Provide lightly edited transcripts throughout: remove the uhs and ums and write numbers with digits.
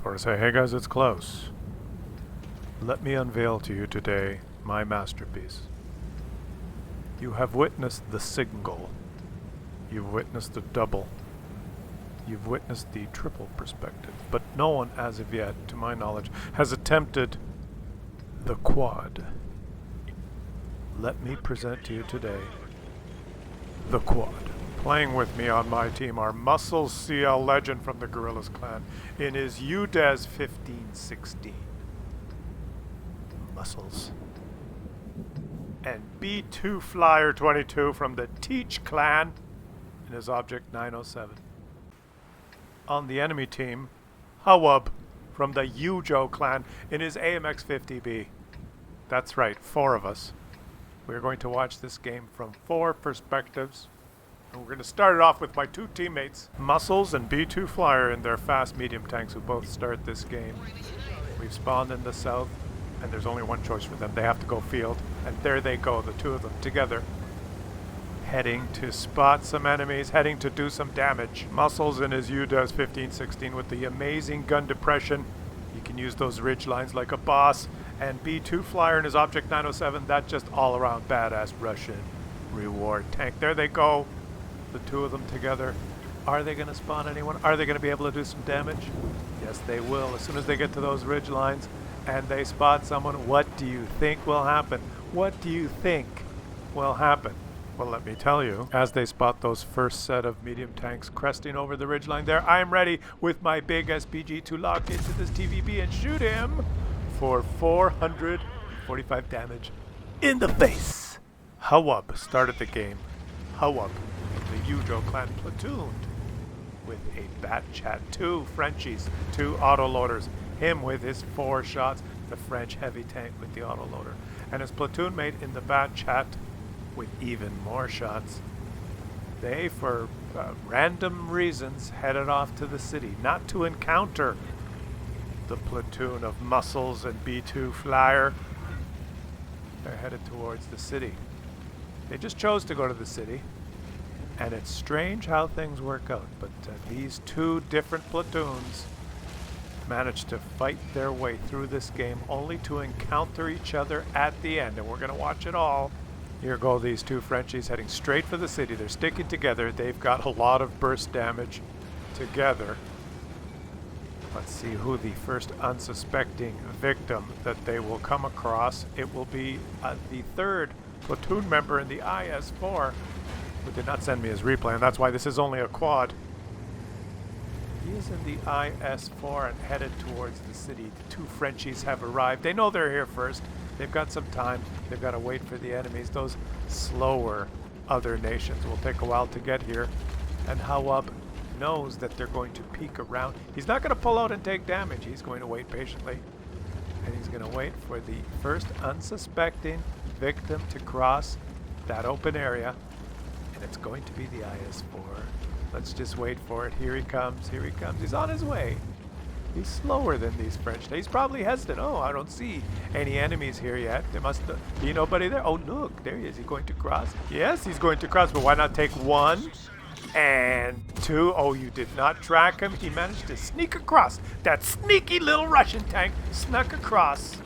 Or say, hey guys, it's Klaus. Let me unveil to you today my masterpiece. You have witnessed the single. You've witnessed the double. You've witnessed the triple perspective. But no one, as of yet, to my knowledge, has attempted the quad. Let me present to you today the quad. Playing with me on my team are Muscles CL Legend from the Gorillas clan in his UDES 1516. Muscles. And B2 Flyer 22 from the Teach clan in his Object 907. On the enemy team, hUwUb from the YOUJO clan in his AMX 50B. That's right, 4 of us. We're going to watch this game from 4 perspectives. And we're going to start it off with my 2 teammates, Muscles and B2 Flyer in their fast medium tanks who both start this game. We've spawned in the south, and there's only one choice for them. They have to go field, and there they go, the 2 of them together. Heading to spot some enemies, heading to do some damage. Muscles in his UDES 1516 with the amazing gun depression. You can use those ridge lines like a boss. And B2 Flyer in his Object 907, that just all-around badass Russian reward tank. There they go. The 2 of them together. Are they going to spawn anyone? Are they going to be able to do some damage? Yes, they will. As soon as they get to those ridge lines and they spot someone, what do you think will happen? What do you think will happen? Well, let me tell you, as they spot those first set of medium tanks cresting over the ridgeline there, I'm ready with my big SPG to lock into this TVB and shoot him for 445 damage in the face. hUwUb started the game. hUwUb, the YOUJO clan, platooned with a Bat Chat, 2 Frenchies, 2 autoloaders, him with his 4 shots, the French heavy tank with the autoloader, and his platoon mate in the Bat Chat with even more shots. They, for random reasons, headed off to the city, not to encounter the platoon of Muscles and B2 Flyer. They're headed towards the city. They just chose to go to the city. And it's strange how things work out, but these 2 different platoons managed to fight their way through this game only to encounter each other at the end, and we're going to watch it all. Here go these 2 Frenchies heading straight for the city. They're sticking together. They've got a lot of burst damage together. Let's see who the first unsuspecting victim that they will come across. It will be the 3rd platoon member in the IS-4. Who did not send me his replay, and that's why this is only a quad. He is in the IS-4 and headed towards the city. The 2 Frenchies have arrived. They know they're here first. They've got some time. They've got to wait for the enemies. Those slower other nations will take a while to get here. And hUwUb knows that they're going to peek around. He's not going to pull out and take damage. He's going to wait patiently. And he's going to wait for the first unsuspecting victim to cross that open area. And it's going to be the IS-4. Let's just wait for it. Here he comes. Here he comes. He's on his way. He's slower than these French. He's probably hesitant. Oh, I don't see any enemies here yet. There must be nobody there. Oh, look. There he is. He going to cross? Yes, he's going to cross. But why not take 1 and 2? Oh, you did not track him. He managed to sneak across. That sneaky little Russian tank snuck across.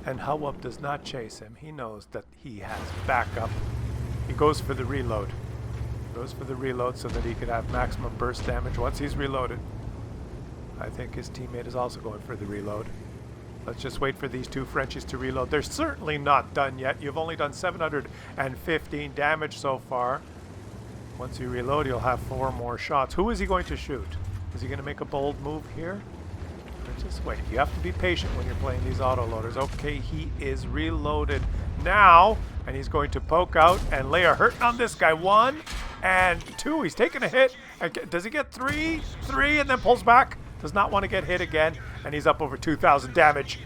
And hUwUb does not chase him. He knows that he has backup. He goes for the reload. Goes for the reload so that he could have maximum burst damage once he's reloaded. I think his teammate is also going for the reload. Let's just wait for these 2 Frenchies to reload. They're certainly not done yet. You've only done 715 damage so far. Once you reload, you'll have 4 more shots. Who is he going to shoot? Is he going to make a bold move here? Just wait. You have to be patient when you're playing these autoloaders. Okay, he is reloaded now, and he's going to poke out and lay a hurt on this guy. 1 and 2. He's taking a hit. Does he get 3? 3 and then pulls back. Does not want to get hit again, and he's up over 2,000 damage.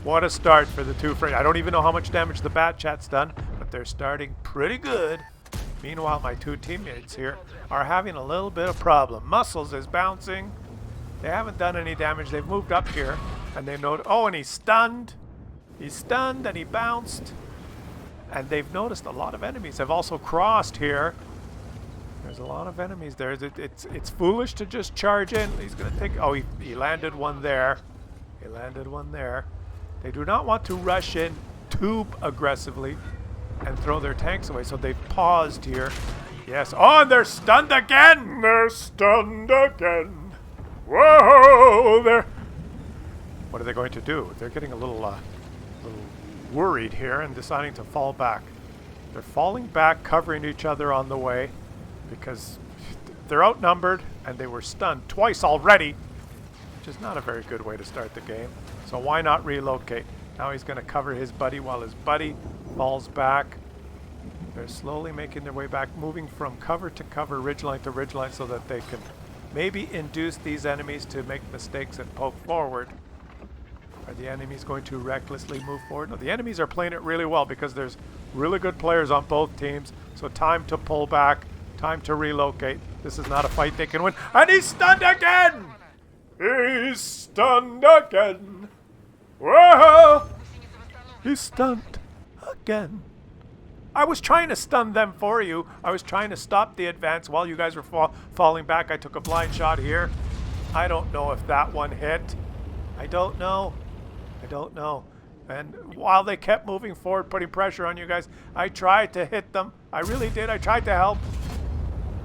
What a start for the 2 French. I don't even know how much damage the Bat Chat's done, but they're starting pretty good. Meanwhile, my 2 teammates here are having a little bit of problem. Muscles is bouncing. They haven't done any damage. They've moved up here, and they know. Oh, and he's stunned. He's stunned, and he bounced. And they've noticed a lot of enemies have also crossed here. There's a lot of enemies there. It's foolish to just charge in. He's going to take... Oh, he landed one there. He landed one there. They do not want to rush in too aggressively and throw their tanks away, so they've paused here. Yes. Oh, and they're stunned again! They're stunned again! Whoa! What are they going to do? They're getting a little worried here and deciding to fall back. They're falling back, covering each other on the way because they're outnumbered and they were stunned twice already, which is not a very good way to start the game. So why not relocate? Now he's going to cover his buddy while his buddy falls back. They're slowly making their way back, moving from cover to cover, ridgeline to ridgeline, so that they can maybe induce these enemies to make mistakes and poke forward. Are the enemies going to recklessly move forward? No, the enemies are playing it really well because there's really good players on both teams. So time to pull back, time to relocate. This is not a fight they can win. And he's stunned again! He's stunned again! Whoa! He's stunned again. I was trying to stun them for you. I was trying to stop the advance while you guys were falling back. I took a blind shot here. I don't know if that one hit. I don't know. I don't know. And while they kept moving forward, putting pressure on you guys, I tried to hit them. I really did. I tried to help.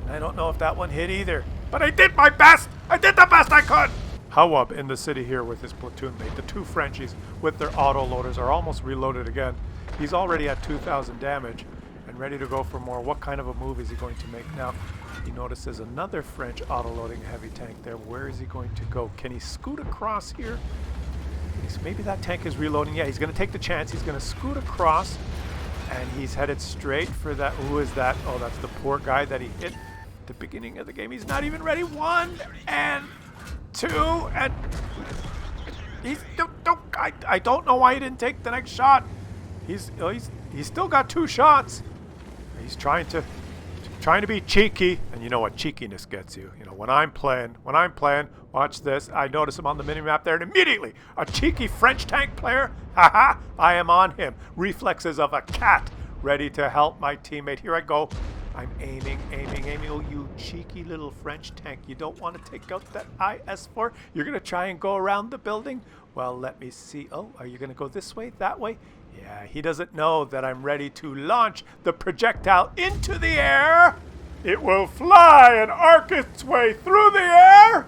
I don't know if that one hit either. But I did my best. I did the best I could. hUwUb in the city here with his platoon mate. The two Frenchies with their auto loaders are almost reloaded again. He's already at 2,000 damage and ready to go for more. What kind of a move is he going to make now? He notices another French auto-loading heavy tank there. Where is he going to go? Can he scoot across here? Maybe that tank is reloading. Yeah, he's going to take the chance. He's going to scoot across, and he's headed straight for that. Who is that? Oh, that's the poor guy that he hit at the beginning of the game. He's not even ready. 1 and 2, and I don't know why he didn't take the next shot. He's still got 2 shots. He's trying to be cheeky, and you know what cheekiness gets you. You know, when I'm playing, watch this. I notice him on the minimap there, and immediately a cheeky French tank player. Haha! I am on him. Reflexes of a cat, ready to help my teammate. Here I go. I'm aiming. Oh, you cheeky little French tank. You don't want to take out that IS-4? You're going to try and go around the building? Well, let me see. Oh, are you going to go this way, that way? Yeah, he doesn't know that I'm ready to launch the projectile into the air. It will fly and arc its way through the air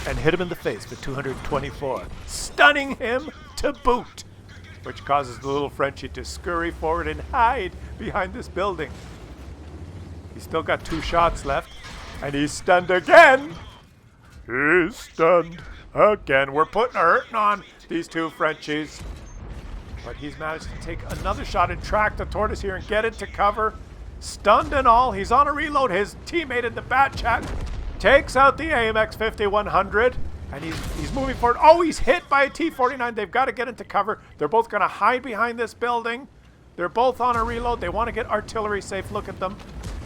and hit him in the face for 224, stunning him to boot, which causes the little Frenchie to scurry forward and hide behind this building. He's still got 2 shots left, and he's stunned again. He's stunned again. We're putting a hurting on these 2 Frenchies. But he's managed to take another shot and track the tortoise here and get into cover. Stunned and all. He's on a reload. His teammate in the bat chat takes out the AMX 5100. And he's moving forward. Oh, he's hit by a T-49. They've got to get into cover. They're both going to hide behind this building. They're both on a reload. They want to get artillery safe. Look at them.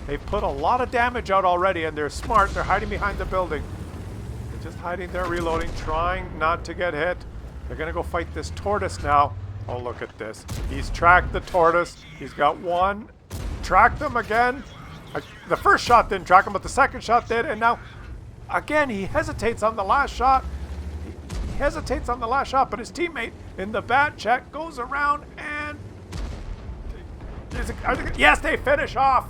They've put a lot of damage out already, and they're smart. They're hiding behind the building. They're just hiding there, reloading, trying not to get hit. They're going to go fight this tortoise now. Oh, look at this. He's tracked the tortoise. He's got 1. Tracked them again. The first shot didn't track him, but the second shot did. And now, again, he hesitates on the last shot. He hesitates on the last shot, but his teammate in the bat check goes around and... Yes, they finish off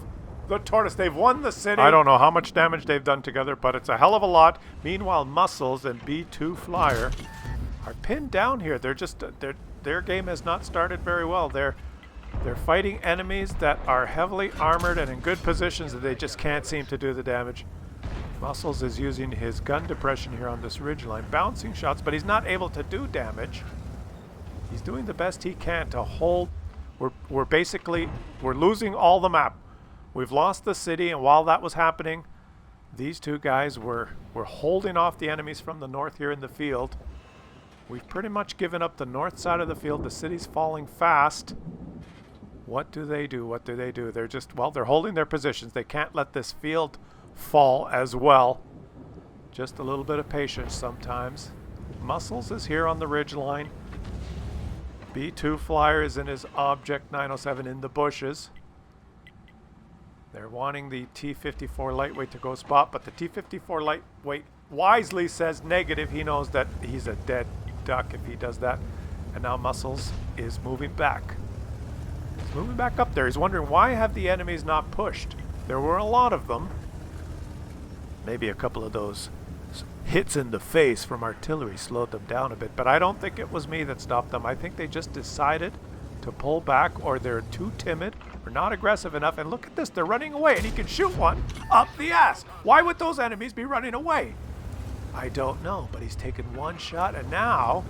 the tortoise. They've won the city. I don't know how much damage they've done together, but it's a hell of a lot. Meanwhile, Muscles and B2 Flyer are pinned down here. They're just... Their game has not started very well. They're fighting enemies that are heavily armored and in good positions that they just can't seem to do the damage. Muscles is using his gun depression here on this ridgeline, bouncing shots, but he's not able to do damage. He's doing the best he can to hold. We're losing all the map. We've lost the city, and while that was happening, these 2 guys were holding off the enemies from the north here in the field. We've pretty much given up the north side of the field. The city's falling fast. What do they do? What do they do? They're just, well, they're holding their positions. They can't let this field fall as well. Just a little bit of patience sometimes. Muscles is here on the ridge line. B2 Flyer is in his Object 907 in the bushes. They're wanting the T-54 lightweight to go spot, but the T-54 lightweight wisely says negative. He knows that he's a dead duck if he does that. And now Muscles is moving back. He's moving back up there. He's wondering, why have the enemies not pushed? There were a lot of them. Maybe a couple of those hits in the face from artillery slowed them down a bit, but I don't think it was me that stopped them. I think they just decided to pull back, or they're too timid or not aggressive enough. And look at this, they're running away, and he can shoot one up the ass. Why would those enemies be running away? I don't know, but he's taken one shot, and now,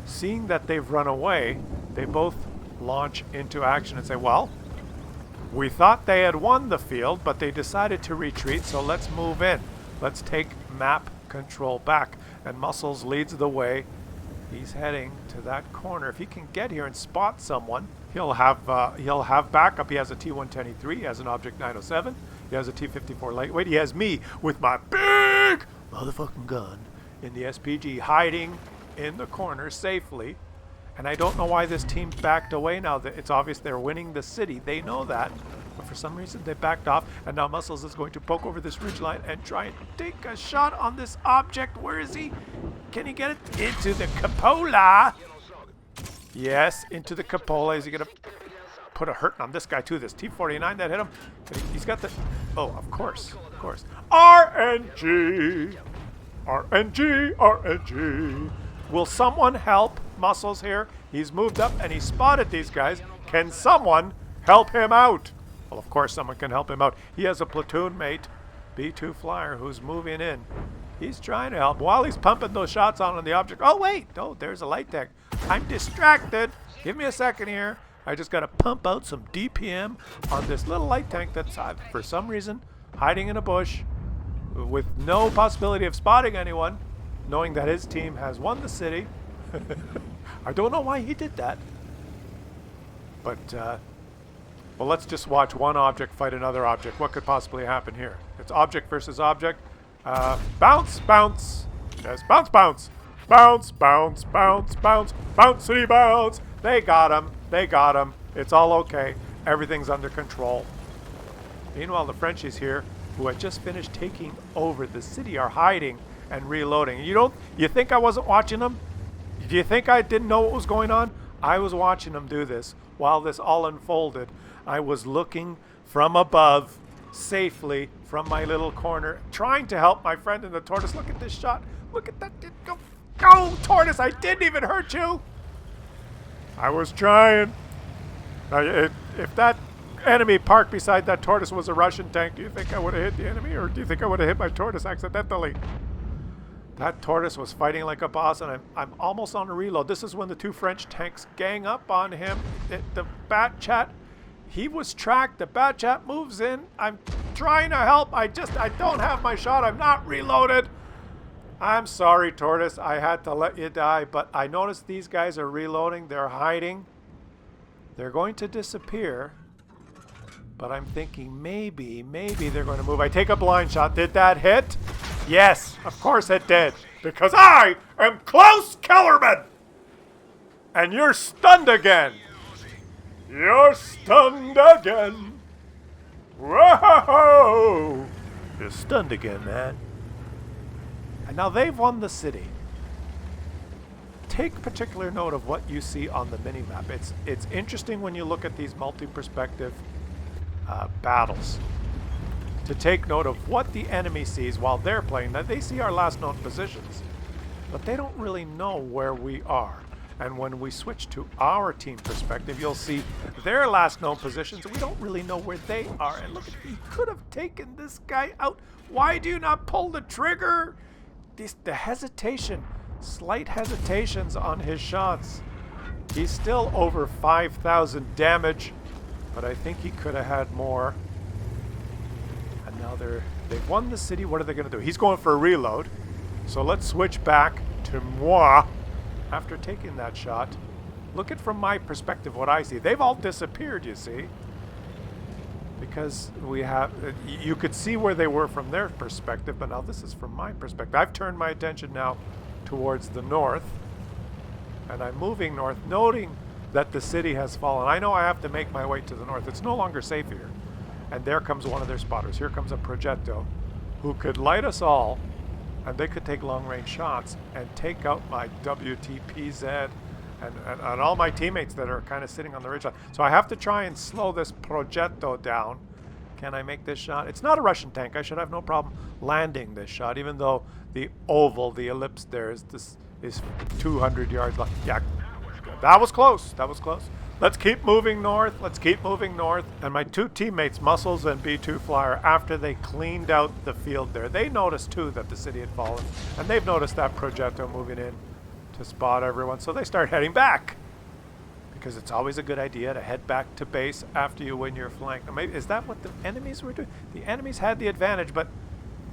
seeing that they've run away, they both launch into action and say, well, we thought they had won the field, but they decided to retreat, so let's move in. Let's take map control back. And Muscles leads the way. He's heading to that corner. If he can get here and spot someone, he'll have backup. He has a T-123. He has an Object 907. He has a T-54 lightweight. He has me with my big motherfucking gun in the SPG, hiding in the corner safely. And I don't know why this team backed away now. That it's obvious they're winning the city. They know that. But for some reason they backed off. And now Muscles is going to poke over this ridgeline and try and take a shot on this object. Where is he? Can he get it? Into the cupola. Yes, into the cupola. Is he going to put a hurt on this guy too? This T-49 that hit him. He's got the... Oh, of course. Of course. RNG. RNG. RNG. Will someone help Muscles here? He's moved up and he spotted these guys. Can someone help him out? Well, of course someone can help him out. He has a platoon mate, B2 Flyer, who's moving in. He's trying to help while he's pumping those shots on the object. Oh, wait. Oh, there's a light tech. I'm distracted. Give me a second here. I just got to pump out some DPM on this little light tank that's, for some reason, hiding in a bush with no possibility of spotting anyone, knowing that his team has won the city. I don't know why he did that. But, well, let's just watch one object fight another object. What could possibly happen here? It's object versus object. Bounce, bounce. Yes, bounce, bounce. Bounce, bounce, bounce, bounce. Bouncy bounce. They got him. They got him. It's all okay. Everything's under control. Meanwhile, the Frenchies here, who had just finished taking over the city, are hiding and reloading. You think I wasn't watching them? Do you think I didn't know what was going on? I was watching them do this while this all unfolded. I was looking from above, safely, from my little corner, trying to help my friend in the tortoise. Look at this shot. Look at that. Go, go, tortoise. I didn't even hurt you. I was trying. Now, if that enemy parked beside that tortoise was a Russian tank, do you think I would have hit the enemy, or do you think I would have hit my tortoise accidentally? That tortoise was fighting like a boss, and I'm almost on a reload. This is when the two French tanks gang up on him. The Bat Chat, he was tracked. The Bat Chat moves in. I'm trying to help. I don't have my shot. I'm not reloaded. I'm sorry, tortoise. I had to let you die, but I noticed these guys are reloading. They're hiding. They're going to disappear. But I'm thinking maybe they're going to move. I take a blind shot. Did that hit? Yes, of course it did. Because I am Klaus Kellerman. And you're stunned again. You're stunned again. Whoa! You're stunned again, man. And now they've won the city. Take particular note of what you see on the minimap. It's interesting when you look at these multi-perspective battles to take note of what the enemy sees while they're playing. Now, they see our last known positions, but they don't really know where we are. And when we switch to our team perspective, you'll see their last known positions, and we don't really know where they are. And look, he could have taken this guy out. Why do you not pull the trigger? The hesitation, slight hesitations on his shots. He's still over 5,000 damage, but I think he could have had more. And now they've won the city. What are they going to do? He's going for a reload. So let's switch back to moi after taking that shot. Look at from my perspective what I see. They've all disappeared, you see. Because you could see where they were from their perspective, but now this is from my perspective. I've turned my attention now towards the north, and I'm moving north, noting that the city has fallen. I know I have to make my way to the north. It's no longer safe here. And there comes one of their spotters. Here comes a Progetto who could light us all, and they could take long-range shots and take out my WTPZ and all my teammates that are kind of sitting on the ridgeline. So I have to try and slow this Progetto down. Can I make this shot? It's not a Russian tank. I should have no problem landing this shot, even though the oval, the ellipse there is 200 yards long. Yeah, that was close. That was close. Let's keep moving north. Let's keep moving north. And my two teammates, Muscles and B2 Flyer, after they cleaned out the field there, they noticed too that the city had fallen. And they've noticed that Progetto moving in to spot everyone. So they start heading back. Because it's always a good idea to head back to base after you win your flank. Now maybe, is that what the enemies were doing? The enemies had the advantage, but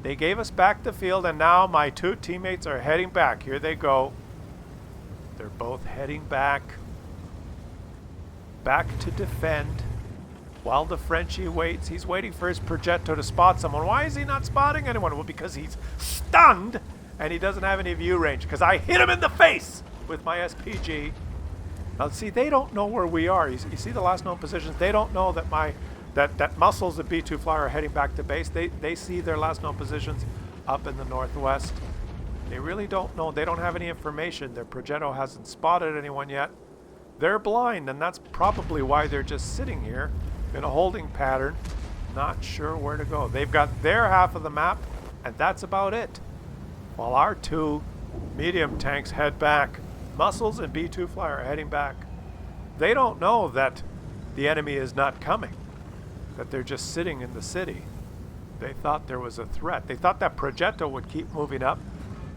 they gave us back the field, and now my two teammates are heading back. Here they go. They're both heading back to defend while the Frenchie waits. He's waiting for his Progetto to spot someone. Why is he not spotting anyone? Well, because he's stunned and he doesn't have any view range, because I hit him in the face with my SPG. Now see, they don't know where we are. You see the last known positions? They don't know that that Muscles and B2 Flyer are heading back to base. They see their last known positions up in the northwest. They really don't know. They don't have any information. Their Progetto hasn't spotted anyone yet. They're blind, and that's probably why they're just sitting here in a holding pattern, not sure where to go. They've got their half of the map, and that's about it. While our two medium tanks head back, Muscles and B2 Flyer are heading back. They don't know that the enemy is not coming, that they're just sitting in the city. They thought there was a threat. They thought that Progetto would keep moving up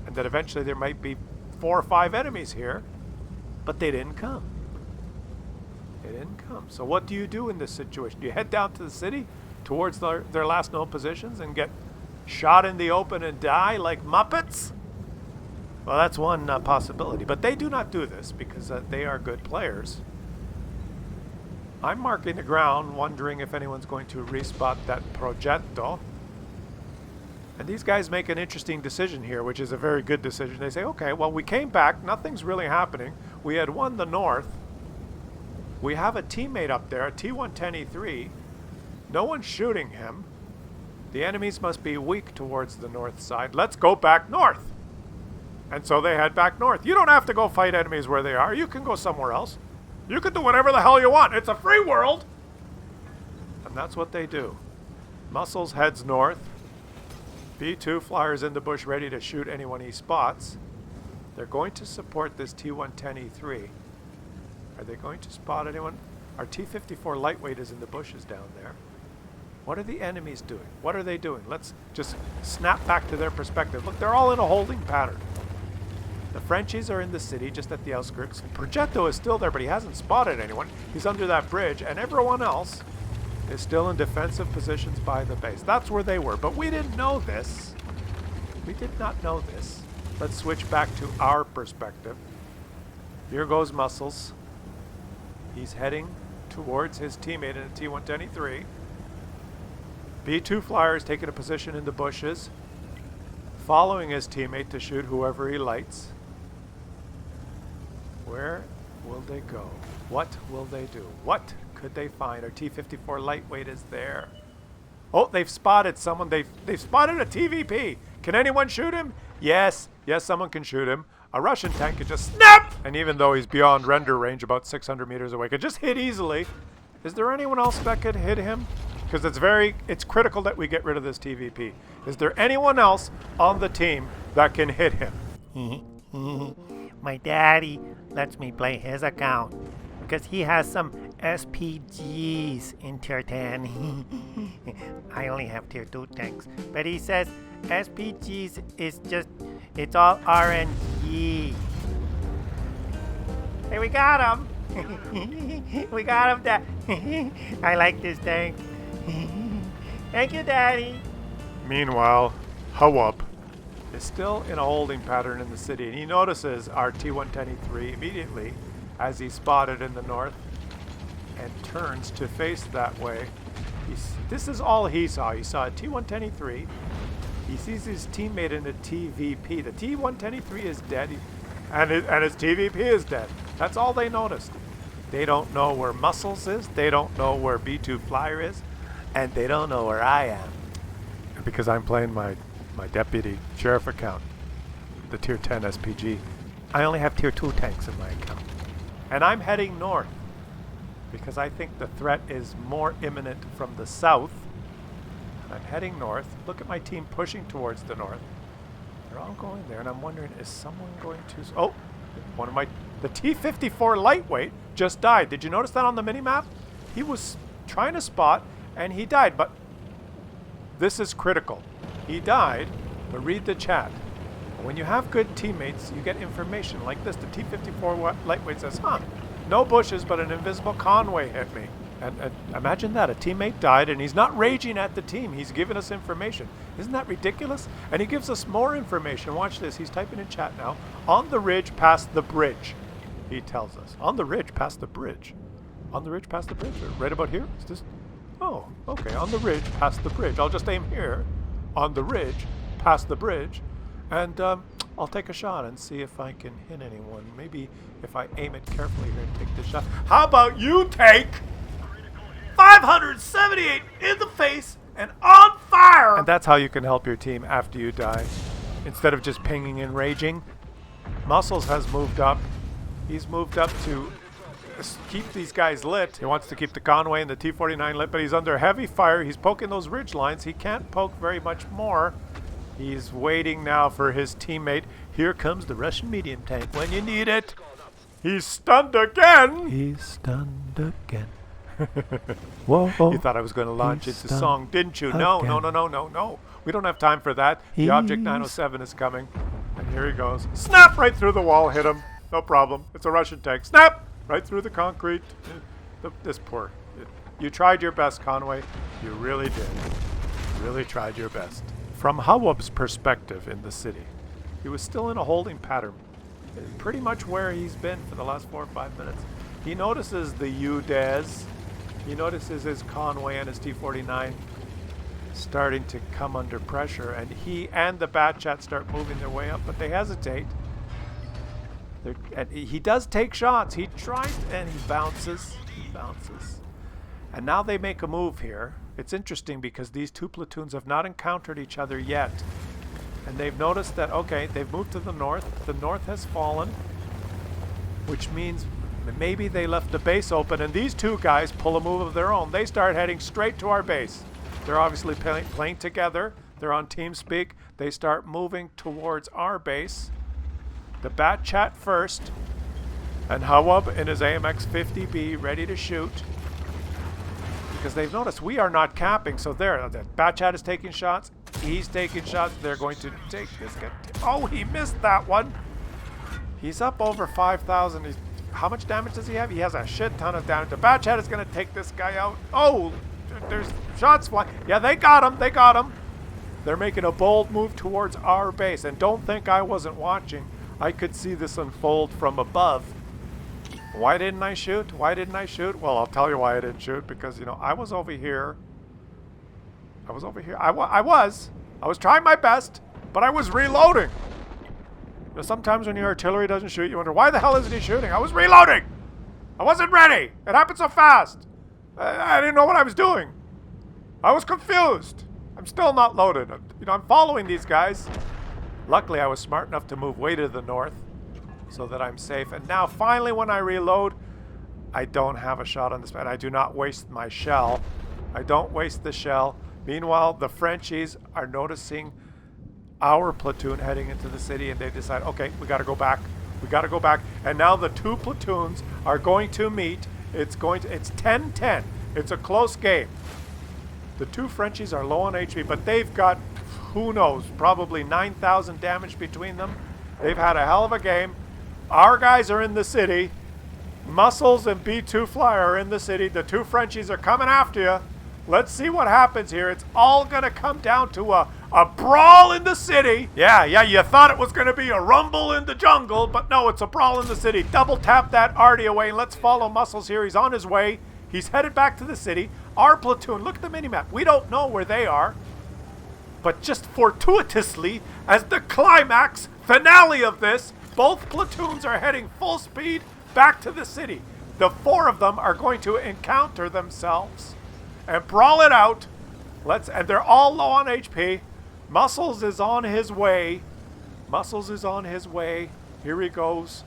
and that eventually there might be 4 or 5 enemies here, but they didn't come. They didn't come. So what do you do in this situation? Do you head down to the city towards their last known positions and get shot in the open and die like Muppets? Well, that's one possibility, but they do not do this because they are good players. I'm marking the ground, wondering if anyone's going to respot that Progetto. And these guys make an interesting decision here, which is a very good decision. They say, okay, well, we came back. Nothing's really happening. We had won the north. We have a teammate up there, a T-110E3. No one's shooting him. The enemies must be weak towards the north side. Let's go back north. And so they head back north. You don't have to go fight enemies where they are. You can go somewhere else. You can do whatever the hell you want. It's a free world. And that's what they do. Muscles heads north. B2 Flyer's in the bush ready to shoot anyone he spots. They're going to support this T-110E3. Are they going to spot anyone? Our T-54 lightweight is in the bushes down there. What are the enemies doing? What are they doing? Let's just snap back to their perspective. Look, they're all in a holding pattern. The Frenchies are in the city, just at the outskirts. Progetto is still there, but he hasn't spotted anyone. He's under that bridge, and everyone else is still in defensive positions by the base. That's where they were, but we didn't know this. We did not know this. Let's switch back to our perspective. Here goes Muscles. He's heading towards his teammate in a T-110E3. B2 Flyer is taking a position in the bushes, following his teammate to shoot whoever he lights. Where will they go? What will they do? What could they find? Our T-54 lightweight is there. Oh, they've spotted someone. They've spotted a TVP. Can anyone shoot him? Yes. Yes, someone can shoot him. A Russian tank could just snap! And even though he's beyond render range, about 600 meters away, could just hit easily. Is there anyone else that could hit him? Because it's critical that we get rid of this TVP. Is there anyone else on the team that can hit him? My daddy lets me play his account because he has some SPGs in tier 10. I only have tier 2 tanks, but he says SPGs is just, it's all RNG. Hey, we got him. We got him, Dad. I like this tank. Thank you, Daddy. Meanwhile, hUwUb is still in a holding pattern in the city, and he notices our T-110E3 immediately as he's spotted in the north and turns to face that way. This is all he saw. He saw a T-110E3. He sees his teammate in a TVP. The T-110E3 is dead, and his TVP is dead. That's all they noticed. They don't know where Muscles is. They don't know where B2 Flyer is. And they don't know where I am. Because I'm playing my deputy sheriff account, the tier 10 SPG. I only have tier 2 tanks in my account. And I'm heading north because I think the threat is more imminent from the south. I'm heading north. Look at my team pushing towards the north. They're all going there, and I'm wondering, is someone going to... Oh, the T-54 lightweight just died. Did you notice that on the minimap? He was trying to spot, and he died, but this is critical. He died, but read the chat. When you have good teammates, you get information like this. The T-54 lightweight says, no bushes, but an invisible Conway hit me. And imagine that, a teammate died, and he's not raging at the team. He's giving us information. Isn't that ridiculous? And he gives us more information. Watch this. He's typing in chat now. On the ridge past the bridge, he tells us. On the ridge past the bridge. On the ridge past the bridge. Right about here? Is this... Oh, okay. On the ridge past the bridge. I'll just aim here. On the ridge past the bridge. And I'll take a shot and see if I can hit anyone. Maybe if I aim it carefully here and take this shot. How about you take 578 in the face and on fire? And that's how you can help your team after you die. Instead of just pinging and raging. Muscles has moved up. He's moved up to keep these guys lit. He wants to keep the Conway and the T-49 lit, but he's under heavy fire. He's poking those ridge lines. He can't poke very much more. He's waiting now for his teammate. Here comes the Russian medium tank when you need it. He's stunned again. He's stunned again. Whoa! You thought I was going to launch into song, didn't you? No, no, no, no, no, no. We don't have time for that. The Object 907 is coming. And here he goes. Snap right through the wall. Hit him. No problem. It's a Russian tank. Snap right through the concrete. This poor. You tried your best, Conway. You really did. You really tried your best. From hUwUb's perspective in the city, he was still in a holding pattern. Pretty much where he's been for the last 4 or 5 minutes. He notices the UDES. He notices his Conway and his T-49 starting to come under pressure, and he and the Bat Chat start moving their way up, but they hesitate. And he does take shots. He tries, and he bounces. He bounces. And now they make a move here. It's interesting because these two platoons have not encountered each other yet. And they've noticed that, okay, they've moved to the north. The north has fallen, which means maybe they left the base open, and these two guys pull a move of their own. They start heading straight to our base. They're obviously playing together. They're on TeamSpeak. They start moving towards our base. The Bat Chat first, and hUwUb in his AMX 50B ready to shoot. Because they've noticed we are not capping, so there, the Bat Chat is taking shots. He's taking shots. They're going to take this guy. Oh, he missed that one. He's up over 5,000. How much damage does he have? He has a shit ton of damage. The Bat Chat is going to take this guy out. Oh, there's shots flying. Yeah, they got him. They got him. They're making a bold move towards our base. And don't think I wasn't watching. I could see this unfold from above. Why didn't I shoot? Why didn't I shoot? Well, I'll tell you why I didn't shoot. Because, you know, I was over here. I was over here. I was trying my best, but I was reloading. You know, sometimes when your artillery doesn't shoot, you wonder, why the hell isn't he shooting? I was reloading. I wasn't ready. It happened so fast. I didn't know what I was doing. I was confused. I'm still not loaded. You know, I'm following these guys. Luckily, I was smart enough to move way to the north so that I'm safe. And now, finally, when I reload, I don't have a shot on this man. I do not waste my shell. I don't waste the shell. Meanwhile, the Frenchies are noticing our platoon heading into the city, and they decide, okay, we got to go back. We got to go back. And now the two platoons are going to meet. It's 10-10. It's a close game. The two Frenchies are low on HP, but they've got, who knows, probably 9,000 damage between them. They've had a hell of a game. Our guys are in the city. Muscles and B2 Flyer are in the city. The two Frenchies are coming after you. Let's see what happens here. It's all going to come down to a brawl in the city. Yeah, you thought it was going to be a rumble in the jungle, but no, it's a brawl in the city. Double tap that Artie away, and let's follow Muscles here. He's on his way. He's headed back to the city. Our platoon, look at the minimap. We don't know where they are. But just fortuitously, as the climax finale of this, both platoons are heading full speed back to the city. The four of them are going to encounter themselves. and brawl it out. And they're all low on HP. Muscles is on his way. Muscles is on his way. Here he goes.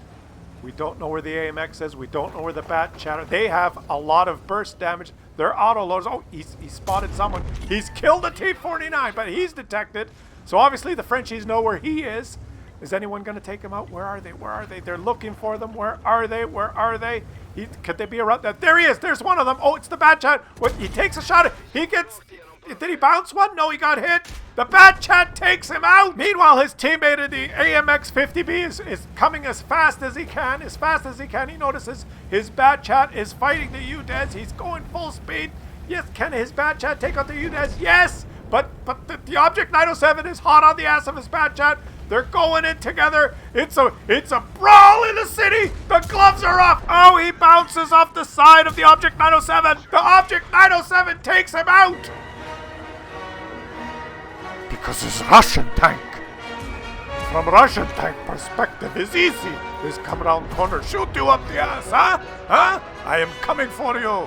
We don't know where the AMX is. We don't know where the bat chatter. They have a lot of burst damage. They're auto loads. Oh, he spotted someone. He's killed a T-49, but he's detected. So obviously the Frenchies know where he is. Is anyone going to take him out? Where are they? Where are they? They're looking for them. Where are they? Where are they? Could they be around there? There he is. There's one of them. Oh, it's the bat chat. What? He takes a shot. He gets... Did he bounce one? No, he got hit. The Bat Chat takes him out. Meanwhile, his teammate in the AMX 50B is coming as fast as he can. He notices his Bat Chat is fighting the UDES. He's going full speed. Yes, can his Bat Chat take out the UDES? Yes, but the Object 907 is hot on the ass of his Bat Chat. They're going in together. It's a brawl in the city. The gloves are off. Oh, he bounces off the side of the Object 907. The Object 907 takes him out. Because his Russian tank, from Russian tank perspective, is easy. Is come around corner, shoot you up the ass, huh? Huh? I am coming for you.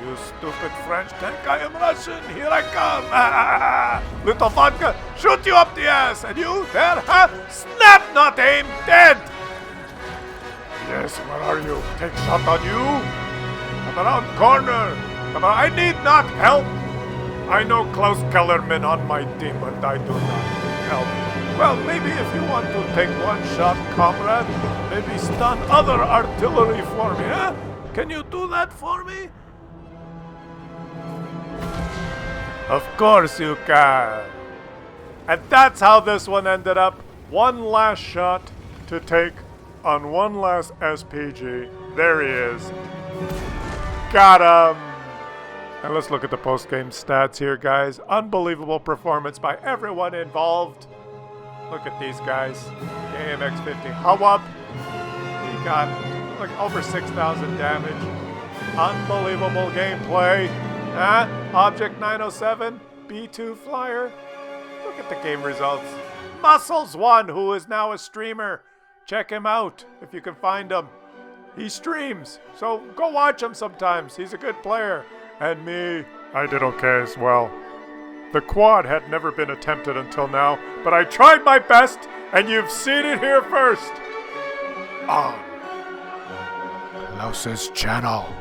You stupid French tank, I am Russian, here I come. Little vodka, shoot you up the ass. And you there, huh? Snap, not aim, dead. Yes, where are you? Take shot on you. Come around corner. Come around. I need not help. I know Klaus Kellerman on my team, but I do not need help. Well, maybe if you want to take one shot, comrade, maybe stun other artillery for me, huh? Can you do that for me? Of course you can. And that's how this one ended up. One last shot to take on one last SPG. There he is. Got him. And let's look at the post-game stats here, guys. Unbelievable performance by everyone involved. Look at these guys. The AMX 50 hUwUb. He got like over 6,000 damage. Unbelievable gameplay. Object 907, B2 Flyer. Look at the game results. Muscles won, who is now a streamer. Check him out if you can find him. He streams, so go watch him sometimes. He's a good player. And me, I did okay as well. The quad had never been attempted until now, but I tried my best, and you've seen it here first. On Klaus's channel.